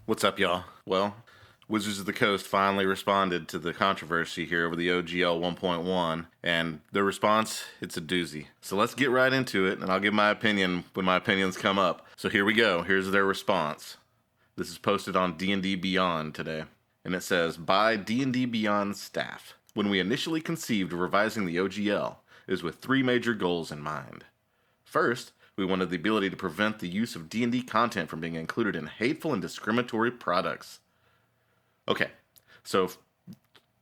What's up, y'all? Well, Wizards of the Coast finally responded to the controversy here over the OGL 1.1, and their response, it's a doozy. So let's get right into it, and I'll give my opinion when my opinions come up. So here we go. Here's their response. This is posted on D&D Beyond today, and it says, by D&D Beyond staff. When we initially conceived of revising the OGL, it was with three major goals in mind. First, we wanted the ability to prevent the use of D&D content from being included in hateful and discriminatory products. Okay, so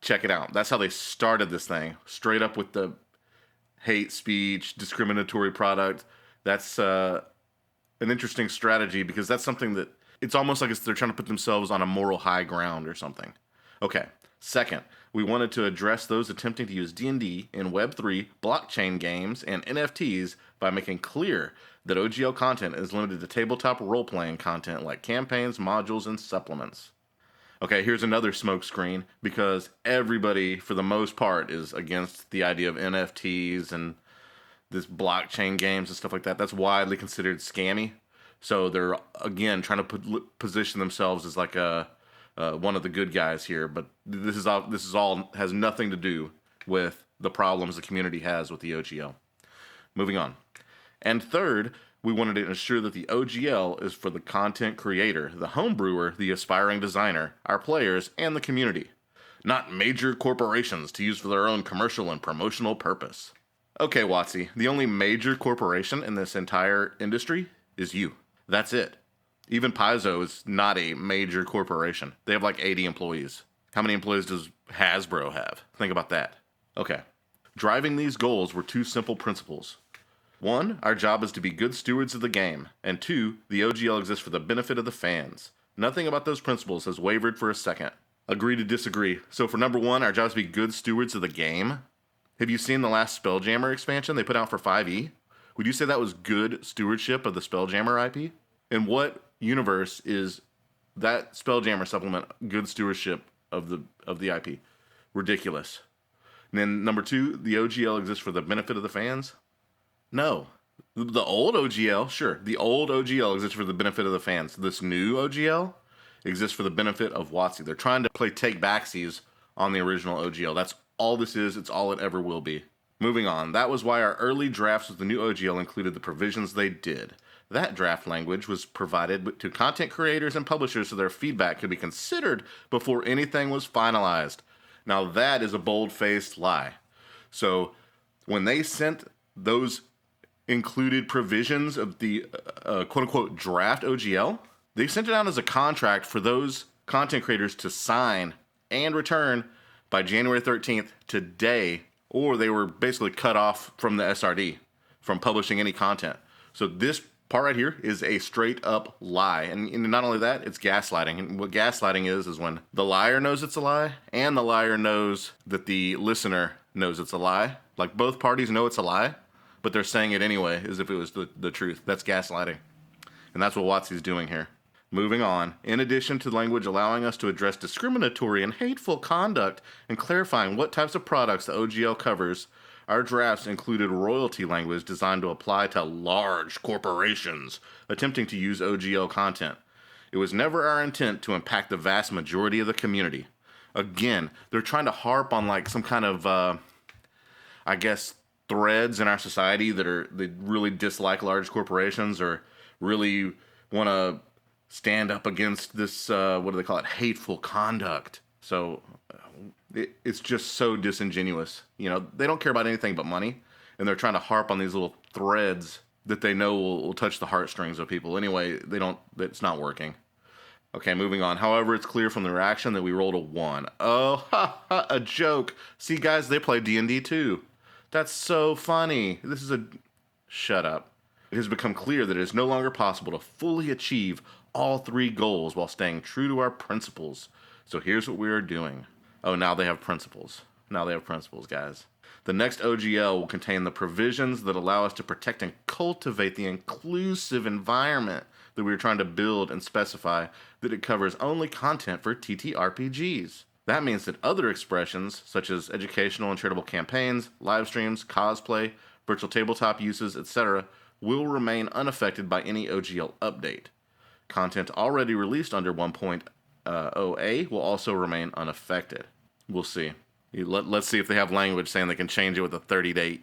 check it out. That's how they started this thing, straight up with the hate speech, discriminatory product. That's an interesting strategy because that's something that it's almost like they're trying to put themselves on a moral high ground or something. Okay, second, we wanted to address those attempting to use D&D in Web3, blockchain games, and NFTs by making clear that OGL content is limited to tabletop role-playing content like campaigns, modules, and supplements. Okay, here's another smokescreen because everybody, for the most part, is against the idea of NFTs and this blockchain games and stuff like that. That's widely considered scammy. So they're, again, trying to position themselves as like one of the good guys here, but this is all has nothing to do with the problems the community has with the OGL. Moving on. And third, we wanted to ensure that the OGL is for the content creator, the home brewer, the aspiring designer, our players, and the community, not major corporations to use for their own commercial and promotional purpose. Okay, WotC, the only major corporation in this entire industry is you. That's it. Even Paizo is not a major corporation. They have like 80 employees. How many employees does Hasbro have? Think about that. Okay. Driving these goals were two simple principles. One, our job is to be good stewards of the game. And two, the OGL exists for the benefit of the fans. Nothing about those principles has wavered for a second. Agree to disagree. So for number one, our job is to be good stewards of the game. Have you seen the last Spelljammer expansion they put out for 5e? Would you say that was good stewardship of the Spelljammer IP? In what universe is that Spelljammer supplement good stewardship of the IP? Ridiculous. And then number two, the OGL exists for the benefit of the fans? No. The old OGL, sure. The old OGL exists for the benefit of the fans. This new OGL exists for the benefit of WotC. They're trying to play take backsies on the original OGL. That's all this is. It's all it ever will be. Moving on. That was why our early drafts with the new OGL included the provisions they did. That draft language was provided to content creators and publishers so their feedback could be considered before anything was finalized. Now that is a bold-faced lie. So when they sent those included provisions of the quote-unquote draft OGL, they sent it out as a contract for those content creators to sign and return by January 13th, today, or they were basically cut off from the SRD, from publishing any content. So this part right here is a straight up lie. And not only that, it's gaslighting. And what gaslighting is when the liar knows it's a lie and the liar knows that the listener knows it's a lie. Like both parties know it's a lie, but they're saying it anyway as if it was the truth. That's gaslighting. And that's what WotC's doing here. Moving on. In addition to language allowing us to address discriminatory and hateful conduct and clarifying what types of products the OGL covers, our drafts included royalty language designed to apply to large corporations attempting to use OGL content. It was never our intent to impact the vast majority of the community. Again, they're trying to harp on like some kind of, I guess, threads in our society that really dislike large corporations or really want to stand up against this, what do they call it, hateful conduct. So it's just so disingenuous. You know, they don't care about anything but money, and they're trying to harp on these little threads that they know will touch the heartstrings of people. Anyway, it's not working. Okay, moving on. However, it's clear from the reaction that we rolled a 1. Oh, ha, ha, a joke. See, guys, they play D&D too. That's so funny. Shut up. It has become clear that it is no longer possible to fully achieve all three goals while staying true to our principles. So here's what we are doing. Oh, now they have principles. Now they have principles, guys. The next OGL will contain the provisions that allow us to protect and cultivate the inclusive environment that we are trying to build and specify that it covers only content for TTRPGs. That means that other expressions, such as educational and charitable campaigns, live streams, cosplay, virtual tabletop uses, etc., will remain unaffected by any OGL update. Content already released under 1.0a will also remain unaffected. We'll see. Let's see if they have language saying they can change it with a 30-day,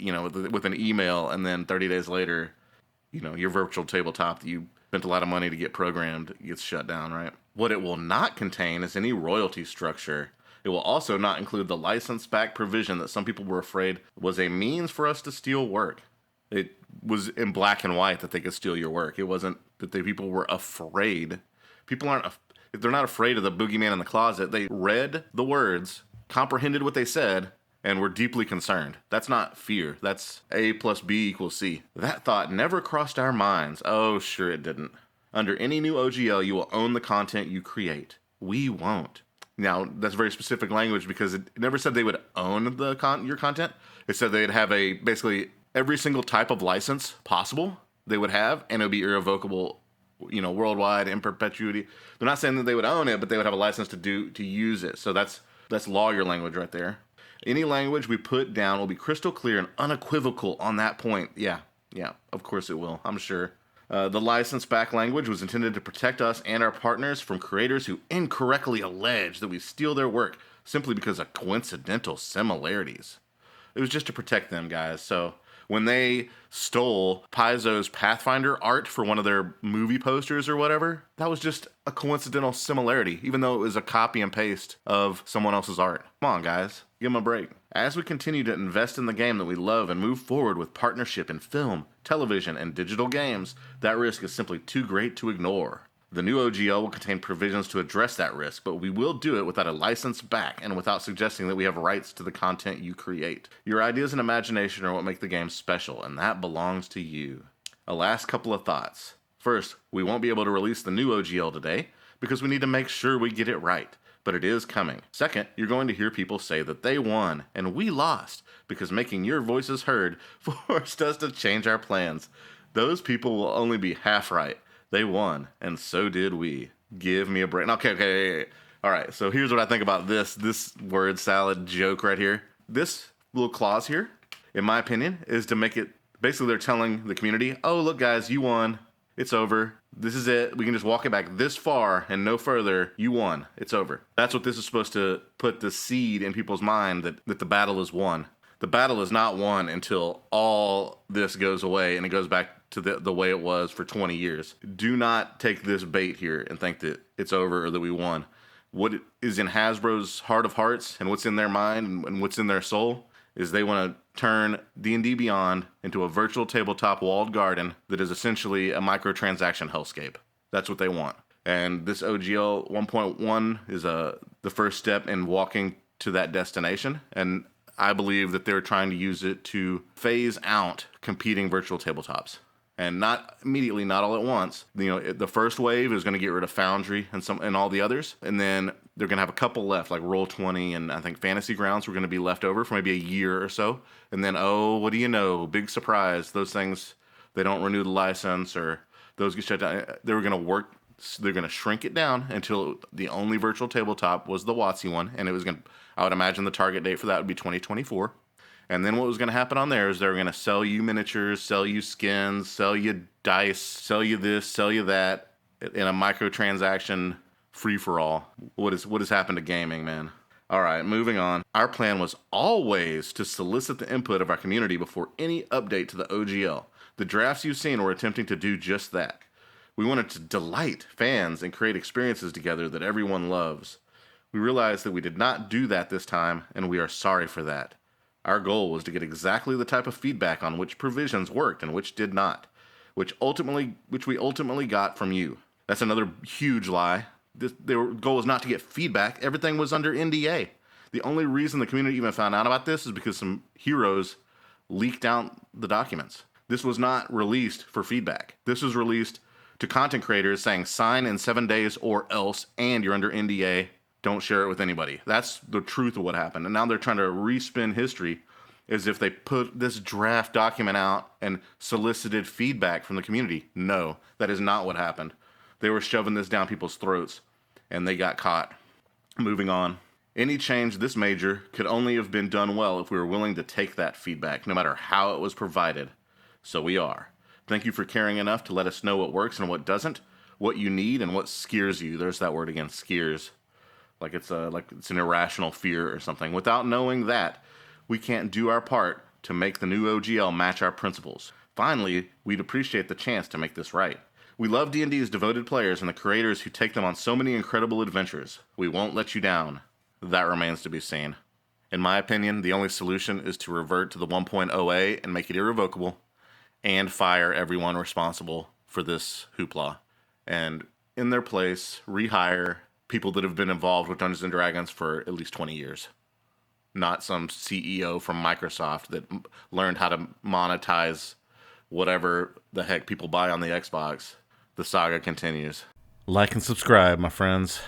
with an email, and then 30 days later, your virtual tabletop that you spent a lot of money to get programmed gets shut down, right? What it will not contain is any royalty structure. It will also not include the license-back provision that some people were afraid was a means for us to steal work. It was in black and white that they could steal your work. It wasn't that people were afraid. People aren't, they're not afraid of the boogeyman in the closet. They read the words, comprehended what they said, and were deeply concerned. That's not fear. That's A plus B equals C. That thought never crossed our minds. Oh, sure it didn't. Under any new OGL, you will own the content you create. We won't. Now, that's very specific language because it never said they would own your content. It said they'd have basically every single type of license possible they would have, and it would be irrevocable, worldwide, in perpetuity. They're not saying that they would own it, but they would have a license to use it. So that's lawyer language right there. Any language we put down will be crystal clear and unequivocal on that point. Yeah, of course it will, I'm sure. The license-back language was intended to protect us and our partners from creators who incorrectly allege that we steal their work simply because of coincidental similarities. It was just to protect them, guys. So when they stole Paizo's Pathfinder art for one of their movie posters or whatever, that was just a coincidental similarity, even though it was a copy and paste of someone else's art. Come on, guys. Give them a break. As we continue to invest in the game that we love and move forward with partnership in film, television, and digital games, that risk is simply too great to ignore. The new OGL will contain provisions to address that risk, but we will do it without a license back and without suggesting that we have rights to the content you create. Your ideas and imagination are what make the game special, and that belongs to you. A last couple of thoughts. First, we won't be able to release the new OGL today because we need to make sure we get it right, but it is coming. Second, you're going to hear people say that they won and we lost because making your voices heard forced us to change our plans. Those people will only be half right. They won, and so did we. Give me a break. Okay. All right, so here's what I think about this word salad joke right here. This little clause here, in my opinion, is to make it, basically they're telling the community, oh, look, guys, you won. It's over. This is it. We can just walk it back this far and no further. You won. It's over. That's what this is supposed to put the seed in people's mind that the battle is won. The battle is not won until all this goes away and it goes back to the way it was for 20 years. Do not take this bait here and think that it's over or that we won. What is in Hasbro's heart of hearts and what's in their mind and what's in their soul is they want to turn D&D Beyond into a virtual tabletop walled garden that is essentially a microtransaction hellscape. That's what they want. And this OGL 1.1 is the first step in walking to that destination. And I believe that they're trying to use it to phase out competing virtual tabletops. And not immediately, not all at once. The first wave is going to get rid of Foundry and all the others. And then they're going to have a couple left, like Roll20 and I think Fantasy Grounds were going to be left over for maybe a year or so. And then, what do you know? Big surprise. Those things, they don't renew the license or those get shut down. They're going to shrink it down until the only virtual tabletop was the WotC one. And I would imagine the target date for that would be 2024. And then what was going to happen on there is they were going to sell you miniatures, sell you skins, sell you dice, sell you this, sell you that in a microtransaction free-for-all. What has happened to gaming, man? All right, moving on. Our plan was always to solicit the input of our community before any update to the OGL. The drafts you've seen were attempting to do just that. We wanted to delight fans and create experiences together that everyone loves. We realized that we did not do that this time, and we are sorry for that. Our goal was to get exactly the type of feedback on which provisions worked and which did not, which we ultimately got from you. That's another huge lie. Their goal was not to get feedback. Everything was under NDA. The only reason the community even found out about this is because some heroes leaked out the documents. This was not released for feedback. This was released to content creators saying sign in 7 days or else, and you're under NDA. Don't share it with anybody. That's the truth of what happened. And now they're trying to respin history as if they put this draft document out and solicited feedback from the community. No, that is not what happened. They were shoving this down people's throats, and they got caught. Moving on. Any change this major could only have been done well if we were willing to take that feedback, no matter how it was provided. So we are. Thank you for caring enough to let us know what works and what doesn't. what you need and what scares you. There's that word again, scares. Like it's an irrational fear or something. Without knowing that, we can't do our part to make the new OGL match our principles. Finally, we'd appreciate the chance to make this right. We love D&D's devoted players and the creators who take them on so many incredible adventures. We won't let you down. That remains to be seen. In my opinion, the only solution is to revert to the 1.0A and make it irrevocable, and fire everyone responsible for this hoopla. And in their place, rehire people that have been involved with Dungeons and Dragons for at least 20 years. Not some CEO from Microsoft that learned how to monetize whatever the heck people buy on the Xbox. The saga continues. Like and subscribe, my friends.